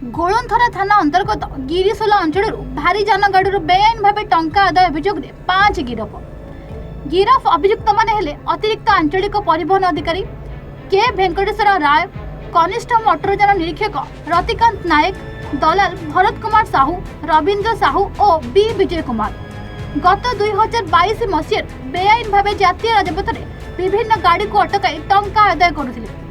गोलंथरा थाना अंतर्गत गिरीशोला अंचल भारी जान गाड़ी बेआईन भाव टंका आदाय अभियोग 5 गिरफ गिरफ अभियुक्त माने अतिरिक्त आंचलिक परिवहन अधिकारी के वेंकटेश्वर राय, कनिष्ठ मोटर यान निरीक्षक रतिकांत नायक, दलाल भरत कुमार साहू, रवींद्र साहू और बी विजय कुमार गत 2022 मसीह बेआईन भाव जातीय राजपथ में विभिन्न गाड़ी को अटकाई टंका आदाय करुथिले।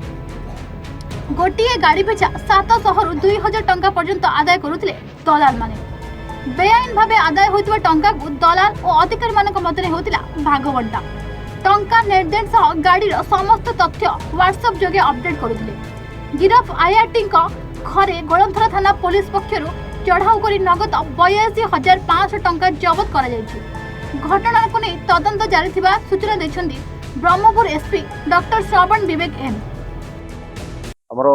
गोटे गाड़ी पिछा 700 रु 2000 टंका पर्यंत आदाय करुथिले दलाल माने। बेआईन भाव आदाय होइतबा टंका को दलाल और अधिकारी मानक मध्य होतिला भागवंटा। टंका नेटदेन सह गाड़ीर समस्त तथ्य व्हाट्सएप जोगे अपडेट करुथिले। गिरफ आईआरटी घरे गोलंथरा थाना पुलिस पक्षरु चढ़ाऊ करी नगद 82,500 टंका जबत करा जायछि। घटना को नहीं तदंत जारी थिबा सूचना दैछन्ती ब्रह्मपुर एसपी डॉक्टर श्रवण विवेक एम। हमरो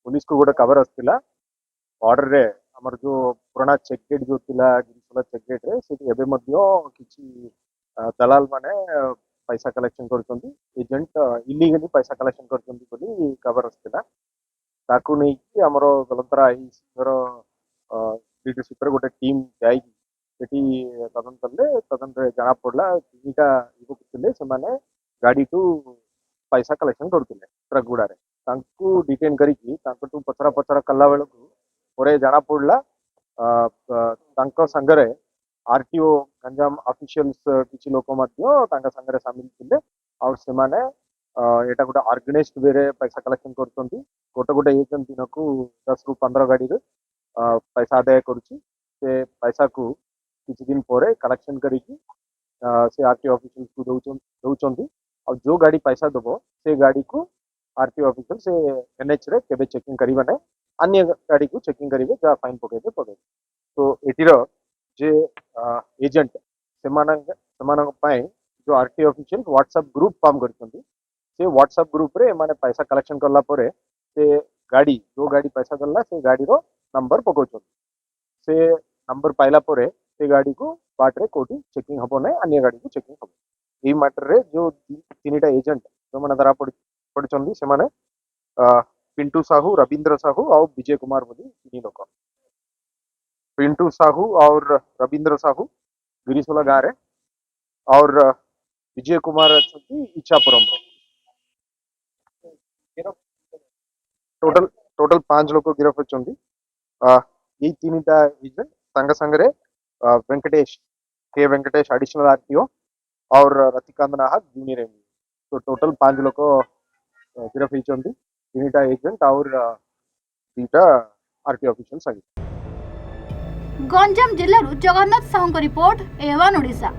पुलिस को गोटे खबर आसला ऑर्डर रे हमर जो पुराना चेक गेट जो थिला गिरीशोला चेक गेट रे सेठी एबे मध्य किछि दलाल माने पैसा कलेक्शन करछन्ती, एजेंट इलीगली पैसा कलेक्शन करछन्ती बोली खबर आसला। ताकू नै कि हमरो गलंतरा आई सिंगर लीडरशिप रे गोटे टीम जाई सेठी तदंत रे जाना पड़ला तीनटा युवक थिले से माने गाड़ी टू पैसा कलेक्शन करथिले ट्रक गुडा रे तांकू डिटेन करिकी तांकटू पचरा पचरा कला बेलकू परे जाना पड़ला तांको संगरे आरटीओ गंजाम ऑफिशियल्स किछि लोक मध्य तांका संगरे शामिल थिले और से माने एटा गोटे ऑर्गेनाइज्ड वे रे पैसा कलेक्शन करछन्ती। गोटे गोटे एजेंट दिनकू 10 रु 15 गाड़ी रे पैसा आदाय करूची। से पैसा को किछि दिन परे कलेक्शन करिकी से आरटीओ ऑफिशियल्स को दउचन्ती और जो गाड़ी पैसा दबो से गाड़ी को आरटीओ ऑफिसर से एनएच रे केबे चेकिंग करिबा नै अन्य गाड़ी को चेकिंग करिवे जा फाइन पके। तो एटीर जे एजेंट सेमानक पाए जो RTO official WhatsApp group form करछन्ती से व्हाट्सएप ग्रुप रे माने पैसा कलेक्शन करला परे से गाड़ी जो गाड़ी पैसा दल्ला से गाड़ी रो नंबर पकोछन। से नंबर पाइला परे से गाड़ी को बाट रे कोठी चेकिंग हबो नै अन्य गाड़ी को चेकिंग हबो। ई मैटर रे जो तीनटा एजेंट जो माने धरा पड़छन्ती से माने पिंटू साहू, रवींद्र साहू और विजय कुमार बोली तीन लोक। पिंटू साहू और रवींद्र साहू गिरीशोला गाँव रे और विजय कुमार अच्छी इच्छापुरम टोटल 5 लोग गिरफ होचंती। ये तीनटा एजेंट संग संगरे वेंकटेश एडिशनल आरटीओ और रतिकांत नाहक जूनियर एमडी। तो टोटल 5 लोग गिरफ होचंती, तीनटा एजेंट और तीनटा आरटीओ ऑफिशियल। गंजाम जिल्ला जगन्नाथ साहू रिपोर्ट, एवन ओडिशा।